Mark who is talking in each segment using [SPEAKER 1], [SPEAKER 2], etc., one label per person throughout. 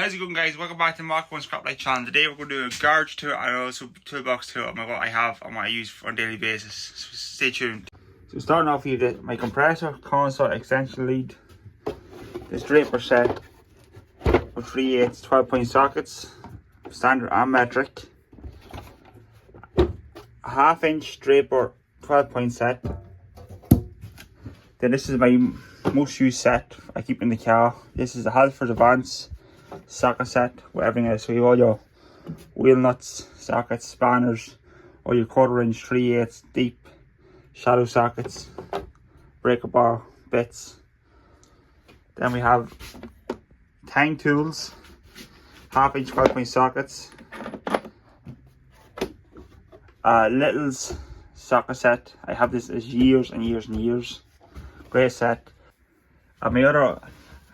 [SPEAKER 1] How's it going, guys? Welcome back to the Milwaukee and Scrap Light channel. Today we're going to do a garage tour and also toolbox tour of what I have and what I use on a daily basis. So stay tuned. So starting off with my compressor, console, extension lead, this draper set with 3/8 12-point sockets, standard and metric, a 1/2-inch draper 12-point set. Then this is my most used set I keep in the car. This is the Halfords Advanced socket set with everything else. So you have all your wheel nuts, sockets, spanners, all your 1/4-inch 3/8 deep shadow sockets, breaker bar bits. Then we have tang tools, 1/2-inch 12-point sockets, Little's socket set. I have this as years and years and years. Great set. And my other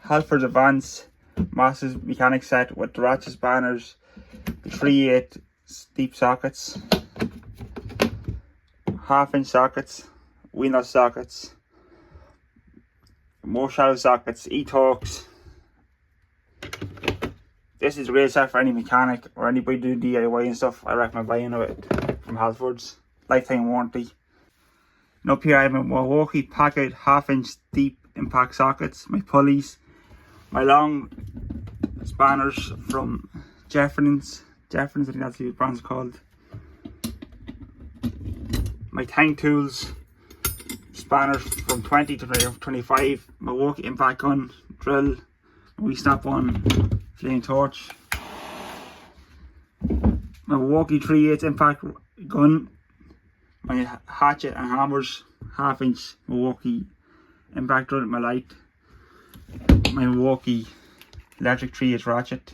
[SPEAKER 1] Halfords Advanced Masters mechanic set with the ratchet spanners, the 3/8 deep sockets, 1/2-inch sockets, wheel nut sockets, more shadow sockets, e-torques. This is a great set for any mechanic or anybody doing DIY and stuff. I recommend buying it from Halfords. Lifetime warranty. And up here I have my Milwaukee packet 1/2-inch deep impact sockets, my pulleys, my long spanners from Jefferson's, I think that's what the brand's called. My tang tools, spanners from 20 to 25, Milwaukee impact gun, drill, we snap on flame torch, my Milwaukee 3/8 impact gun, my hatchet and hammers, 1/2-inch Milwaukee impact gun, my light, my Milwaukee electric 3/8 ratchet,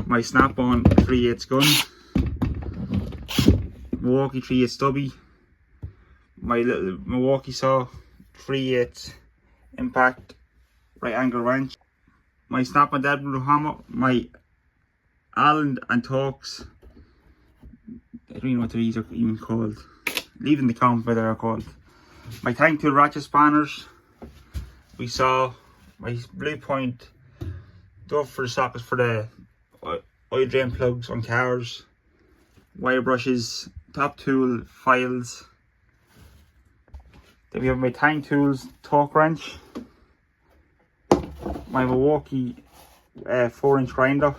[SPEAKER 1] my snap-on 3/8 gun, Milwaukee 3/8 stubby, my little Milwaukee saw 3/8 impact right angle wrench, my snap-on deadwood hammer, my Allen and Torx. I don't know what these are even called. Leave in the comments what they're called. My tang tool ratchet spanners. We saw my blue point dove for the sockets for the oil drain plugs on cars, wire brushes, top tool, files. Then we have my tang tools torque wrench, my Milwaukee 4-inch grinder,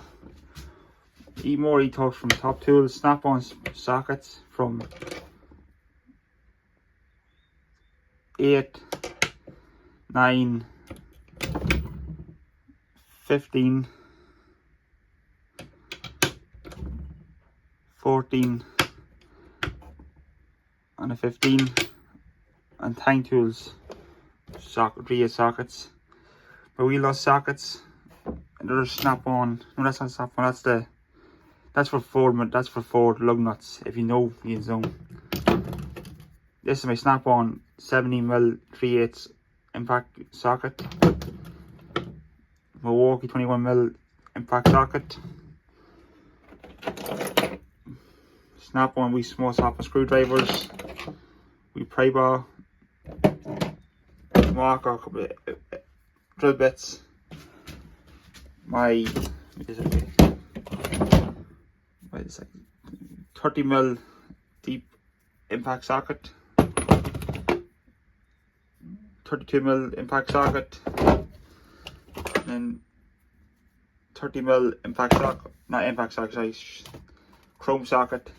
[SPEAKER 1] more e-torques from top tools, snap-on sockets from 8, 9, 15, 14 and a 15, and tang tools 3/8 sockets, my wheel nut sockets, another snap-on. No, that's not snap-on. That's for Ford lug nuts. If you know, you know. This is my snap-on 17mm 3/8 impact socket, Milwaukee 21mm impact socket, snap-on we small snap-on screwdrivers, we pry bar, marker, a couple of drill bits, my 30mm deep impact socket, 32mm impact socket, and 30mm impact socket, not impact socket, sorry, chrome socket.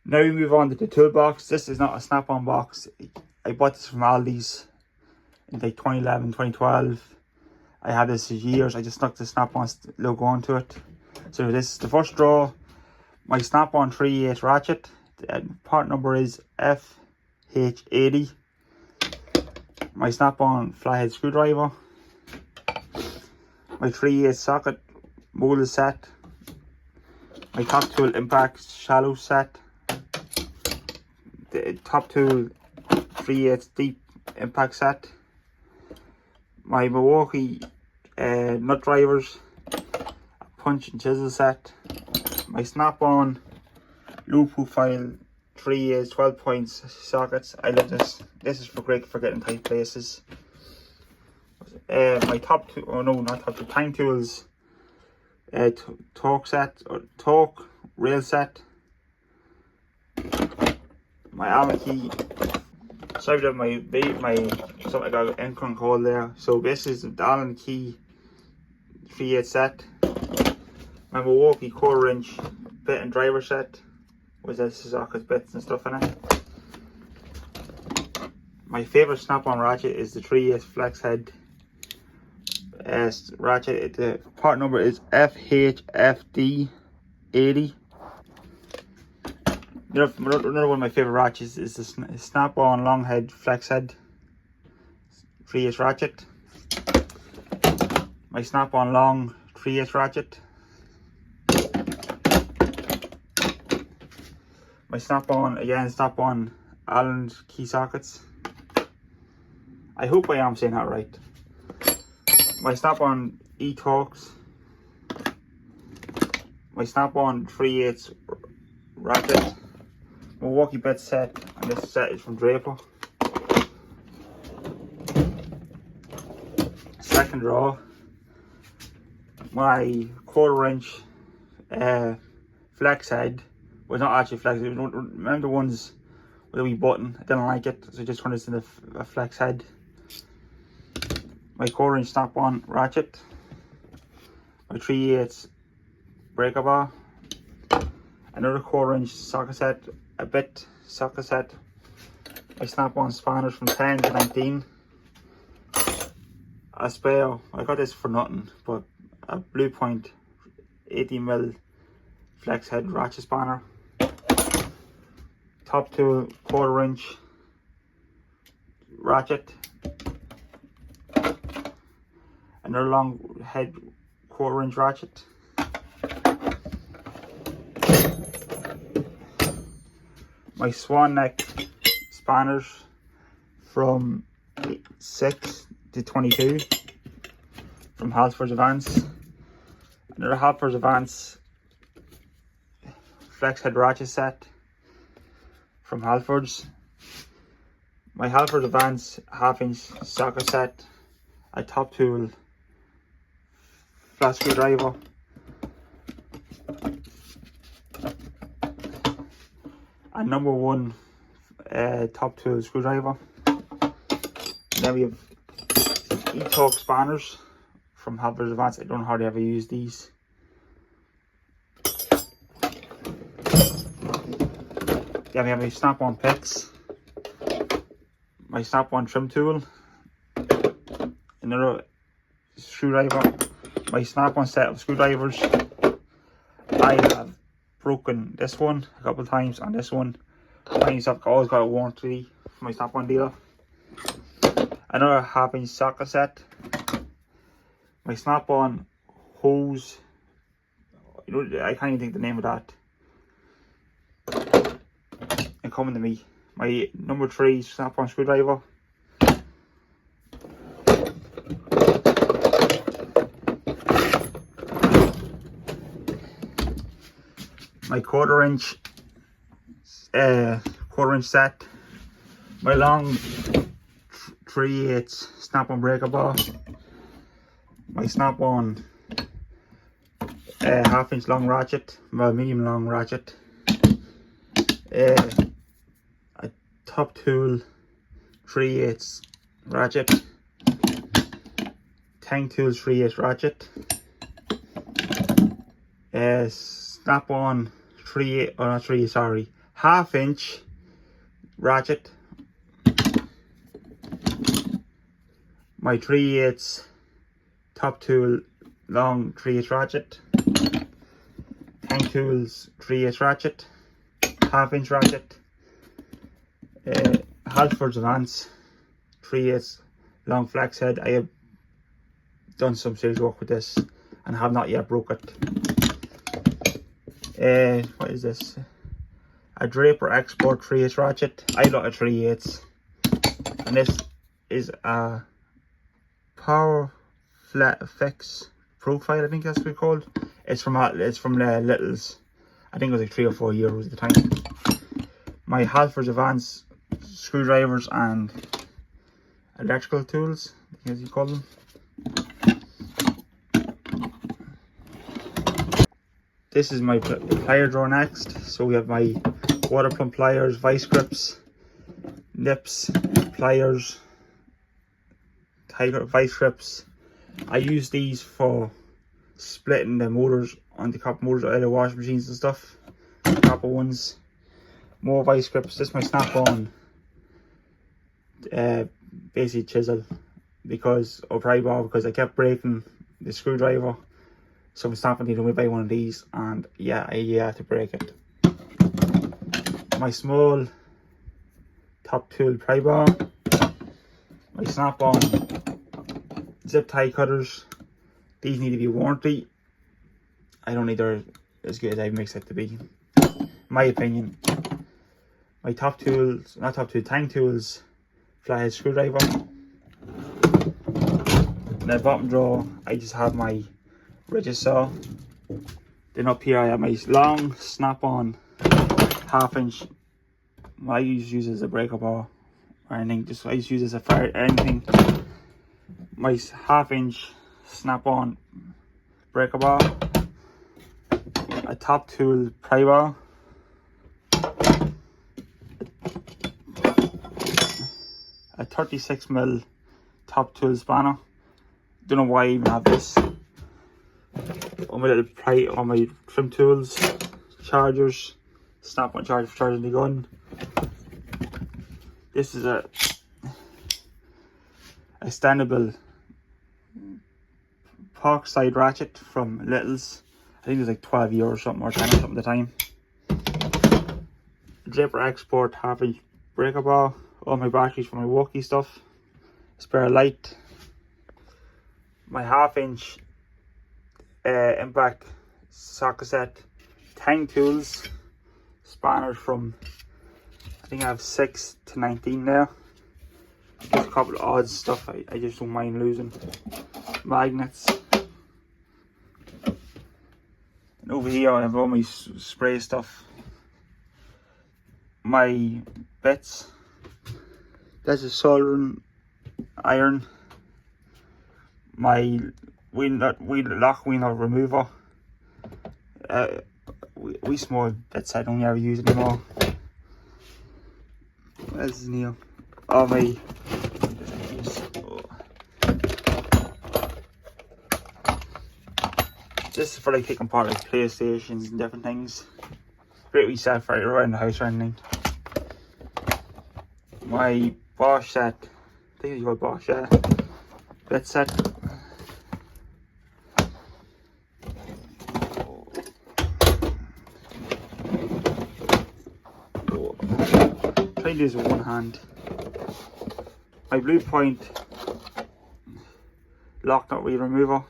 [SPEAKER 1] Now we move on to the toolbox. This is not a snap-on box. I bought this from Aldi's in like 2011, 2012. I had this for years. I just stuck the snap-on logo onto it. So this is the first drawer, my snap-on 3/8 ratchet. The part number is FH80. My snap-on flathead screwdriver, my 3/8 socket molded set, my top tool impact shallow set, the top tool 3/8 deep impact set, my Milwaukee nut drivers, punch and chisel set, my snap-on loop file 3/8 12-point sockets. I love this. This is great for getting tight places. My top two, oh no, not top two, tang tools torque set, or torque rail set. My Allen key. Sorry about my something I got an income call there. So this is the Allen key 3/8 set. My Milwaukee 1/4" bit and driver set with the socket bits and stuff in it. My favourite snap-on ratchet is the 3/8 flex head ratchet. The part number is FHFD80. Another one of my favourite ratchets is the snap-on long head flex head 3/8 ratchet. My snap-on long 3/8 ratchet. My snap-on Allen key sockets. I hope I am saying that right. My snap-on e-torques. My snap-on 3/8 ratchet. Milwaukee bit set, and this set is from Draper. Second drawer. My 1/4" flex head. Well, not actually flex. Remember the ones with a wee button? I didn't like it, so I just turned this into a flex head. My 1/4" snap-on ratchet. My 3/8 breaker bar. Another 1/4" socket set, a bit socket set. My snap-on spanners from 10 to 19. A spare, I got this for nothing, but a Blue Point 80mm flex head ratchet spanner. Top tool 1/4" ratchet. Another long head 1/4" ratchet. My swan neck spanners from 6 to 22 from Halfords Advanced. Another Halfords Advanced flex head ratchet set from Halfords. My Halfords Advanced 1/2" socket set. A top tool flat screwdriver. A number 1 top tool screwdriver. And then we have e-torque spanners from Halfords Advanced. I don't hardly ever use these. Then we have my snap-on picks. My snap-on trim tool. Another screwdriver. My snap-on set of screwdrivers. I have broken this one a couple of times, and this one I've always got a warranty from my snap-on dealer. Another 1/2" socket set. My snap-on hose, I can't even think the name of that. It's coming to me. My number 3 snap-on screwdriver. My 1/4" 1/4" set. My long 3/8 snap-on breaker bar. My snap-on 1/2" long ratchet, well, medium long ratchet. A top tool 3/8 ratchet. Tank tools 3/8 ratchet. Snap-on 3/8, or not 3, sorry, 1/2" ratchet. My 3/8 top tool long 3/8 ratchet. Tank tools 3/8 ratchet. 1/2" ratchet. Halfords Advanced 3/8 long flex head. I have done some serious work with this and have not yet broke it. What is this? A Draper Export 3/8 ratchet. I got a 3/8, and this is a Power Flat Fix Profile, I think that's what it's called. It's from the Littles. I think it was like €3 or €4 at the time. My Halfords Advanced screwdrivers and electrical tools, as you call them. This is my plier drawer next. So we have my water plumb pliers, vice grips, nips, pliers, tiger vice grips. I use these for splitting the motors on the copper motors out of washing machines and stuff. Copper ones. More vice grips. This is my snap-on basically chisel because I kept breaking the screwdriver. So I'm snapping to buy one of these, and yeah, I had to break it. My small top tool pry bar, my snap-on zip tie cutters. These need to be warranty. I don't think they're as good as I mix it to be, my opinion. My top tools, not top tools, tang tools, flathead screwdriver. In the bottom drawer, I just have my ridges saw. Then up here I have my long snap-on 1/2 inch. I usually use as a breaker bar or anything. I just use as a fire anything. My 1/2 inch snap-on breaker bar. A top tool pry bar. A 36mm top tool spanner. Don't know why I even have this. On my little pry, on my trim tools, chargers, snap-on charger for charging the gun. This is a extendable pork side ratchet from Little's. I think it was like €12 or something, or 10 or something at the time. Draper Export 1/2 inch breaker bar. All my batteries for my Milwaukee stuff. Spare light. My 1/2 inch impact socket set. Tang tools. Spanners from, I think I have 6 to 19 there. Just a couple of odd stuff I just don't mind losing. Magnets. And over here I have all my spray stuff. My bits. That's a soldering iron. My lock wheel nut remover. We small bits I don't ever use anymore. What else is in here? Oh, my. This is for like taking part like PlayStations and different things. Great wee set for around the house or anything. My Bosch set. I think it's called Bosch, yeah. Bit set. Try to do this with one hand. My Blue Point lock nut wheel remover.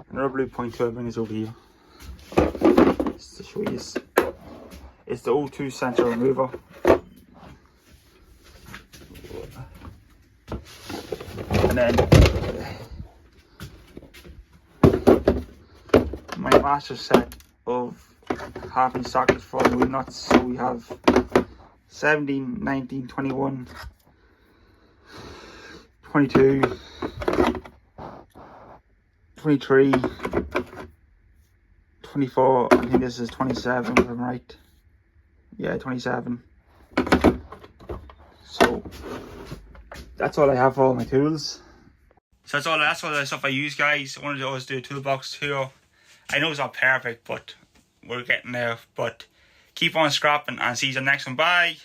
[SPEAKER 1] Another Blue Point too, I'll bring this over here. Just to show you this. It's the O2 sensor remover. And then my master set of 1/2 inch sockets for the wheel nuts. So we have 17, 19, 21, 22, 23, 24, I think this is 27 if I'm right. Yeah, 27. So that's all I have for all my tools. So that's all the stuff I use, guys. I wanted to always do a toolbox tour. I know it's not perfect, but we're getting there. But keep on scrapping and see you in the next one. Bye.